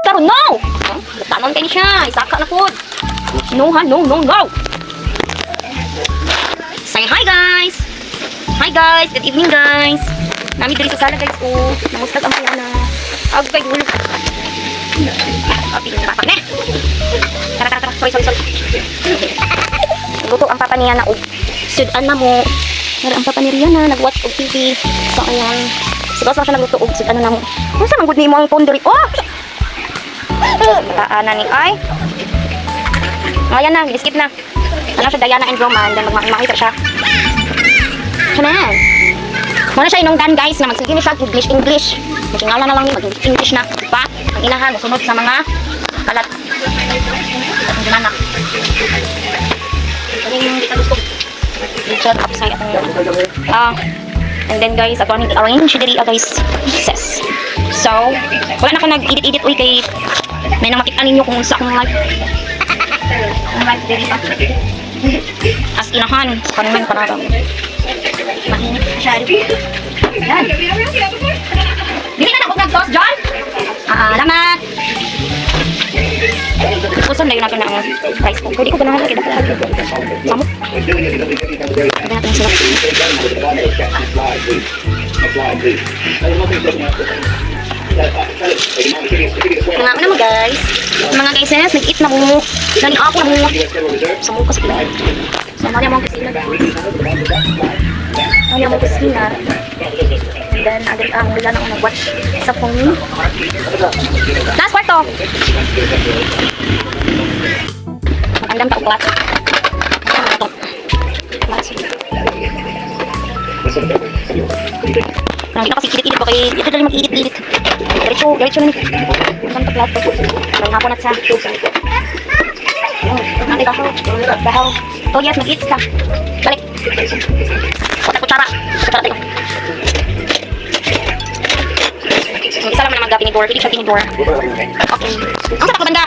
karon no. Tanon kay ni siya, isaka na pud. No ha, no. Say hi guys. Hi guys, good evening guys. Nami diri sa sala guys oh. Namustag ang pula na. Agay gulo. Api na pa. Tara. Sorry. Luto ang papa niya na og sudan na mo. Nara ang papa ni Rihanna nag-watch og TV. So ayan. Siguro sa siya nagluto og sudan na mo. Unsa man gud ni mo ang phone diri? Oh. Taana ni ay. Ayan na, skip na. Ano siya Diana and Roman, dan magmakita siya. Kanan. Muna siya inungdan guys na magsige ni siya English. Matingala na lang ni mag-English na, pa. Ang inahan mosunod sa mga kalat. Ang dinanak. Kaning kita gusto. Shut up sa and then guys, ako ang arrange diri guys. Yes. So, wala na ko nag-edit uy kay may nang makita ninyo kung unsa akong live. Ang live diri pa. As inahan, kanuman para daw. Mainit siya. Yan. Dili ka na kung nag-sauce, John? Salamat. Puson na yun natin na ang rice ko. Pwede ko ganahan lagi. Samot. Pwede natin sila. Mga mo guys. Mga guys, nag-eat na mo. Nani ako na mo. Samot kasi sila. Sama niya mong kusina guys. Ayaw mo kusina. And then, agad ang wala na ako nag-watch sa phone. Last kwarto. Magandang tauklat. Hindi na kasi kilit-kilit ko kay ito dali mag-ilit-ilit. Diretso na ni. Magandang tauklat. May hapon at sa nanti bahaw. Oh yes, mag-eat ka. Balik. Kutsara tayo. Isa lang naman magabi ni Dora. Hindi siya tinidor. Okay. Ang sarap ka banda.